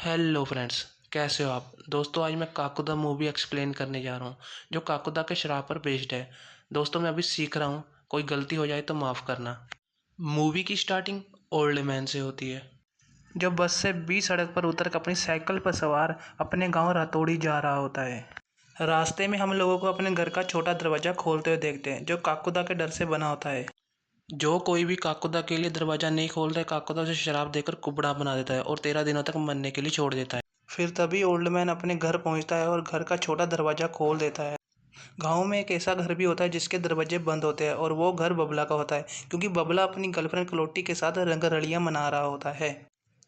Hello friends, कैसे हो आप दोस्तों। आज मैं काकुदा मूवी एक्सप्लेन करने जा रहा हूँ जो काकुदा के श्राप पर बेस्ड है। दोस्तों मैं अभी सीख रहा हूँ, कोई गलती हो जाए तो माफ़ करना। मूवी की स्टार्टिंग ओल्ड मैन से होती है जो बस से 20 सड़क पर उतर कर अपनी साइकिल पर सवार अपने गांव रातोड़ी जा रहा होता है। रास्ते में हम लोगों को अपने घर का छोटा दरवाज़ा खोलते हुए देखते हैं जो काकुदा के डर से बना होता है। जो कोई भी काकुदा के लिए दरवाज़ा नहीं खोलता है, काकुदा उसे शराब देकर कुबड़ा बना देता है और 13 दिनों तक मरने के लिए छोड़ देता है। फिर तभी ओल्ड मैन अपने घर पहुंचता है और घर का छोटा दरवाज़ा खोल देता है। गांव में एक ऐसा घर भी होता है जिसके दरवाजे बंद होते हैं और वो घर बबला का होता है, क्योंकि बबला अपनी गर्लफ्रेंड कलोटी के साथ रंगरलियां मना रहा होता है।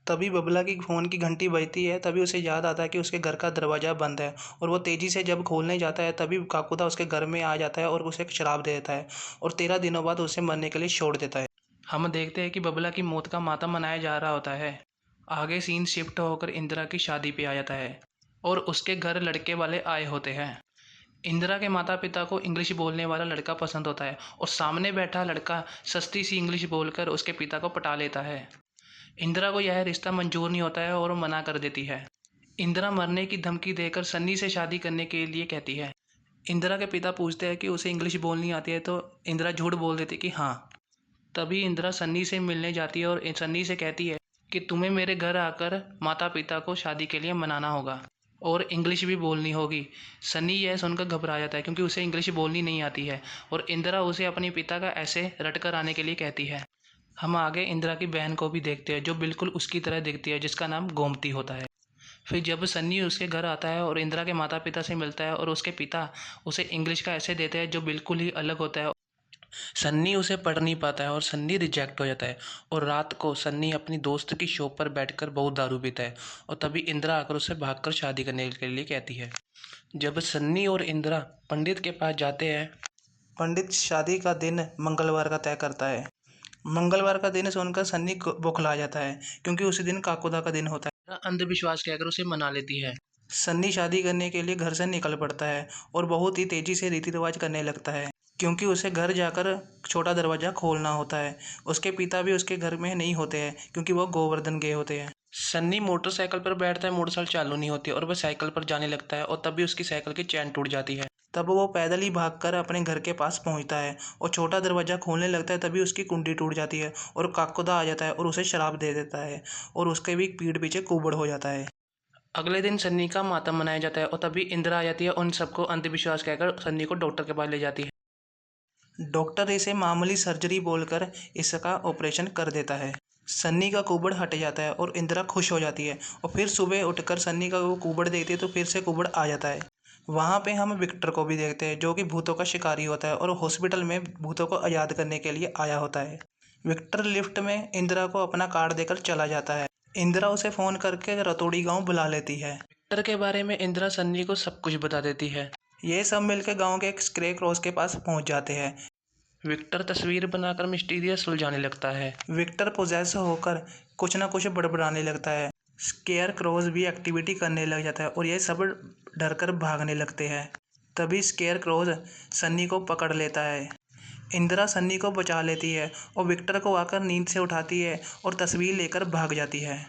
तभी बबला की फ़ोन की घंटी बजती है। तभी उसे याद आता है कि उसके घर का दरवाज़ा बंद है और वो तेज़ी से जब खोलने जाता है तभी काकुदा उसके घर में आ जाता है और उसे एक शराब दे देता है और 13 दिनों बाद उसे मरने के लिए छोड़ देता है। हम देखते हैं कि बबला की मौत का मातम मनाया जा रहा होता है। आगे सीन शिफ्ट होकर इंदिरा की शादी पे आ जाता है और उसके घर लड़के वाले आए होते हैं। इंदिरा के माता पिता को इंग्लिश बोलने वाला लड़का पसंद होता है और सामने बैठा लड़का सस्ती सी इंग्लिश बोलकर उसके पिता को पटा लेता है। इंदिरा को यह रिश्ता मंजूर नहीं होता है और वो मना कर देती है। इंदिरा मरने की धमकी देकर सन्नी से शादी करने के लिए कहती है। इंदिरा के पिता पूछते हैं कि उसे इंग्लिश बोलनी आती है, तो इंदिरा झूठ बोल देती है कि हाँ। तभी इंदिरा सन्नी से मिलने जाती है और सन्नी से कहती है कि तुम्हें मेरे घर आकर माता पिता को शादी के लिए मनाना होगा और इंग्लिश भी बोलनी होगी। सन्नी यह सुनकर घबरा जाता है क्योंकि उसे इंग्लिश बोलनी नहीं आती है और इंदिरा उसे अपने पिता का ऐसे रट कर आने के लिए कहती है। हम आगे इंदिरा की बहन को भी देखते हैं जो बिल्कुल उसकी तरह दिखती है, जिसका नाम गोमती होता है। फिर जब सन्नी उसके घर आता है और इंदिरा के माता पिता से मिलता है और उसके पिता उसे इंग्लिश का ऐसे देते हैं जो बिल्कुल ही अलग होता है। सन्नी उसे पढ़ नहीं पाता है और सन्नी रिजेक्ट हो जाता है और रात को सन्नी अपनी दोस्त की शॉप पर बैठकर बहुत दारू पीता है और तभी इंदिरा आकर उसे भागकर शादी करने के लिए कहती है। जब सन्नी और इंदिरा पंडित के पास जाते हैं, पंडित शादी का दिन मंगलवार का तय करता है। मंगलवार का दिन सुनकर सन्नी बौखला जाता है क्योंकि उसी दिन काकुदा का दिन होता है। अंधविश्वास कहकर उसे मना लेती है। सन्नी शादी करने के लिए घर से निकल पड़ता है और बहुत ही तेजी से रीति रिवाज करने लगता है क्योंकि उसे घर जाकर छोटा दरवाजा खोलना होता है। उसके पिता भी उसके घर में नहीं होते हैं क्योंकि वो गोवर्धन गए होते हैं। सन्नी मोटरसाइकिल पर बैठता है, मोटरसाइकिल चालू नहीं होती और वह साइकिल पर जाने लगता है और तभी उसकी साइकिल की चैन टूट जाती है। तब वो पैदल ही भागकर अपने घर के पास पहुंचता है और छोटा दरवाजा खोलने लगता है। तभी उसकी कुंडी टूट जाती है और काकुदा आ जाता है और उसे शराब दे देता है और उसके भी पीठ पीछे कुबड़ हो जाता है। अगले दिन सन्नी का मातम मनाया जाता है और तभी इंदिरा आ जाती है और उन सबको अंधविश्वास कहकर सन्नी को डॉक्टर के पास ले जाती है। डॉक्टर इसे मामूली सर्जरी बोलकर इसका ऑपरेशन कर देता है। सन्नी का कुबड़ हट जाता है और इंदिरा खुश हो जाती है और फिर सुबह उठकर सन्नी का वो कुबड़ देखती है तो फिर से कुबड़ आ जाता है। वहाँ पे हम विक्टर को भी देखते हैं जो कि भूतों का शिकारी होता है और हॉस्पिटल में भूतों को आज़ाद करने के लिए आया होता है। विक्टर लिफ्ट में इंदिरा को अपना कार्ड देकर चला जाता है। इंदिरा उसे फ़ोन करके रतोड़ी गांव बुला लेती है। विक्टर के बारे में इंदिरा सन्नी को सब कुछ बता देती है। ये सब मिलकर गांव के एक स्क्रे क्रॉस के पास पहुंच जाते हैं। विक्टर तस्वीर बनाकर मिस्टीरियस सुलझाने लगता है। विक्टर पोजेस होकर कुछ ना कुछ बड़बड़ाने लगता है। स्केयर क्रॉस भी एक्टिविटी करने लग जाता है और ये सब डर कर भागने लगते हैं। तभी स्केयर क्रॉस सन्नी को पकड़ लेता है। इंदिरा सन्नी को बचा लेती है और विक्टर को आकर नींद से उठाती है और तस्वीर लेकर भाग जाती है।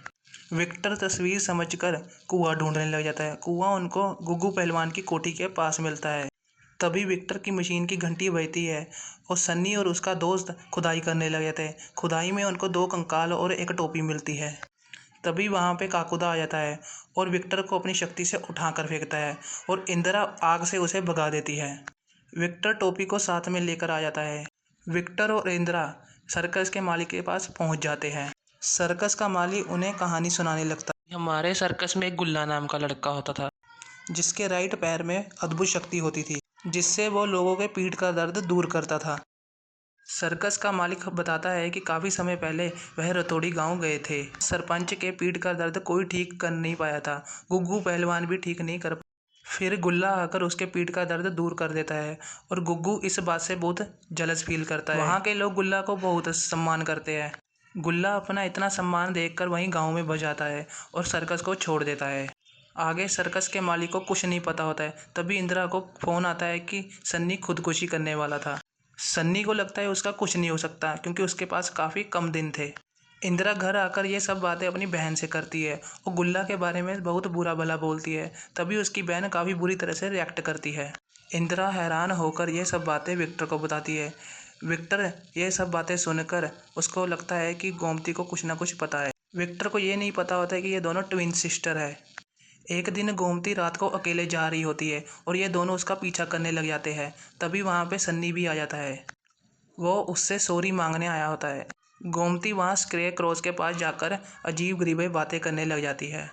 विक्टर तस्वीर समझकर कुआं ढूंढने लग जाता है। कुआं उनको गुग्गू पहलवान की कोठी के पास मिलता है। तभी विक्टर की मशीन की घंटी बजती है और सन्नी और उसका दोस्त खुदाई करने लग जाते हैं। खुदाई में उनको 2 कंकाल और एक टोपी मिलती है। तभी वहाँ पे काकुदा आ जाता है और विक्टर को अपनी शक्ति से उठाकर फेंकता है और इंदिरा आग से उसे भगा देती है। विक्टर टोपी को साथ में लेकर आ जाता है। विक्टर और इंदिरा सर्कस के मालिक के पास पहुँच जाते हैं। सर्कस का मालिक उन्हें कहानी सुनाने लगता है। हमारे सर्कस में एक गुल्ला नाम का लड़का होता था जिसके राइट पैर में अद्भुत शक्ति होती थी जिससे वो लोगों के पीठ का दर्द दूर करता था। सर्कस का मालिक बताता है कि काफ़ी समय पहले वह रतोड़ी गांव गए थे। सरपंच के पीठ का दर्द कोई ठीक कर नहीं पाया था। गुग्गू पहलवान भी ठीक नहीं कर फिर गुल्ला आकर उसके पीठ का दर्द दूर कर देता है और गुग्गू इस बात से बहुत जलस फील करता है। वहाँ के लोग गुल्ला को बहुत सम्मान करते हैं। गुल्ला अपना इतना सम्मान देखकर वहीं गांव में बच जाता है और सर्कस को छोड़ देता है। आगे सर्कस के मालिक को कुछ नहीं पता होता है। तभी इंदिरा को फ़ोन आता है कि सन्नी खुदकुशी करने वाला था। सन्नी को लगता है उसका कुछ नहीं हो सकता क्योंकि उसके पास काफ़ी कम दिन थे। इंदिरा घर आकर ये सब बातें अपनी बहन से करती है और गुल्ला के बारे में बहुत बुरा भला बोलती है। तभी उसकी बहन काफ़ी बुरी तरह से रिएक्ट करती है। इंदिरा हैरान होकर ये सब बातें विक्टर को बताती है। विक्टर ये सब बातें सुनकर उसको लगता है कि गोमती को कुछ ना कुछ पता है। विक्टर को ये नहीं पता होता है कि ये दोनों ट्विन सिस्टर है। एक दिन गोमती रात को अकेले जा रही होती है और ये दोनों उसका पीछा करने लग जाते हैं। तभी वहाँ पे सन्नी भी आ जाता है। वो उससे सॉरी मांगने आया होता है। गोमती वहाँ स्क्रे क्रॉस के पास जाकर अजीब गरीब बातें करने लग जाती है।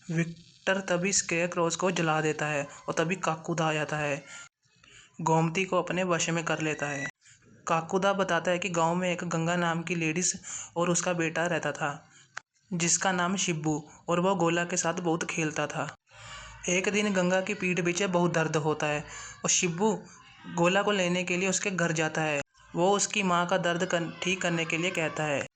विक्टर तभी स्क्रे क्रॉस को जला देता है और तभी काकुदा आ जाता है। गोमती को अपने वश में कर लेता है। काकुदा बताता है कि गांव में एक गंगा नाम की लेडीज और उसका बेटा रहता था जिसका नाम शिब्बू, और वह गोला के साथ बहुत खेलता था। एक दिन गंगा की पीठ पीछे बहुत दर्द होता है और शिब्बू गोला को लेने के लिए उसके घर जाता है। वो उसकी माँ का दर्द ठीक करने के लिए कहता है।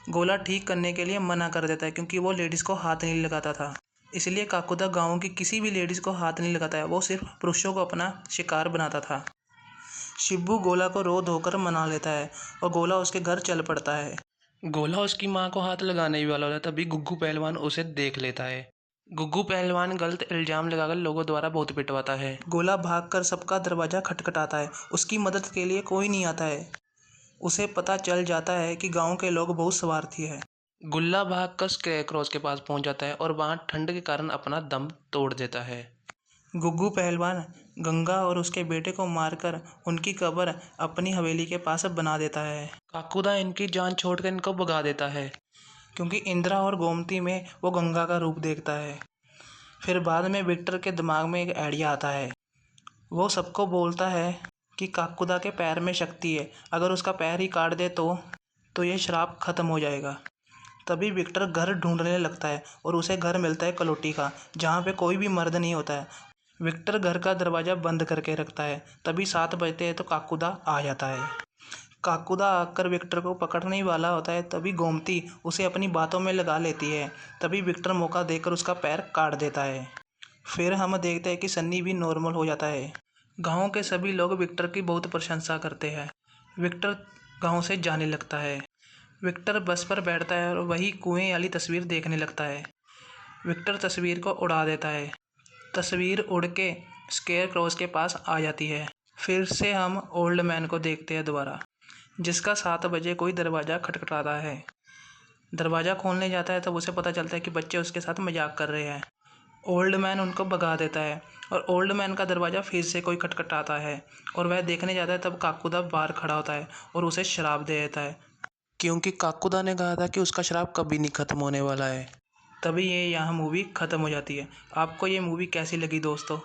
गोला ठीक करने के लिए मना कर देता है क्योंकि वो लेडीज़ को हाथ नहीं लगाता था। इसलिए काकुदा गांव की किसी भी लेडीज़ को हाथ नहीं लगाता है, वो सिर्फ पुरुषों को अपना शिकार बनाता था। शिब्बू गोला को रो धोकर मना लेता है और गोला उसके घर चल पड़ता है। गोला उसकी माँ को हाथ लगाने ही वाला होता है, तभी गुग्गू पहलवान उसे देख लेता है। गुग्गू पहलवान गलत इल्जाम लगाकर लोगों द्वारा बहुत पिटवाता है। गोला भागकर सबका दरवाजा खटखटाता है। उसकी मदद के लिए कोई नहीं आता है। उसे पता चल जाता है कि गांव के लोग बहुत स्वार्थी है। गुल्ला भागकर स्कैरक्रॉस के पास पहुंच जाता है और वहां ठंड के कारण अपना दम तोड़ देता है। गुग्गू पहलवान गंगा और उसके बेटे को मारकर उनकी कब्र अपनी हवेली के पास बना देता है। काकुदा इनकी जान छोड़कर इनको भगा देता है क्योंकि इंदिरा और गोमती में वो गंगा का रूप देखता है। फिर बाद में विक्टर के दिमाग में एक आइडिया आता है। वो सबको बोलता है कि काकुदा के पैर में शक्ति है, अगर उसका पैर ही काट दे तो ये श्राप खत्म हो जाएगा। तभी विक्टर घर ढूंढने लगता है और उसे घर मिलता है कलोटी का, जहाँ पे कोई भी मर्द नहीं होता है। विक्टर घर का दरवाज़ा बंद करके रखता है। तभी 7 बजते हैं तो काकुदा आ जाता है। काकुदा आकर विक्टर को पकड़ने ही वाला होता है, तभी गोमती उसे अपनी बातों में लगा लेती है। तभी विक्टर मौका देकर उसका पैर काट देता है। फिर हम देखते हैं कि सन्नी भी नॉर्मल हो जाता है। गांव के सभी लोग विक्टर की बहुत प्रशंसा करते हैं। विक्टर गांव से जाने लगता है। विक्टर बस पर बैठता है और वही कुएं वाली तस्वीर देखने लगता है। विक्टर तस्वीर को उड़ा देता है। तस्वीर उड़ के स्केयर क्रॉस के पास आ जाती है। फिर से हम ओल्ड मैन को देखते हैं दोबारा, जिसका 7 बजे कोई दरवाज़ा खटखटाता है। दरवाज़ा खोलने जाता है तब उसे पता चलता है कि बच्चे उसके साथ मजाक कर रहे हैं। ओल्ड मैन उनको भगा देता है और ओल्ड मैन का दरवाज़ा फिर से कोई खटखटाता है और वह देखने जाता है। तब काकुदा बाहर खड़ा होता है और उसे शराब दे देता है क्योंकि काकुदा ने कहा था कि उसका शराब कभी नहीं ख़त्म होने वाला है। तभी ये यहाँ मूवी ख़त्म हो जाती है। आपको ये मूवी कैसी लगी दोस्तों?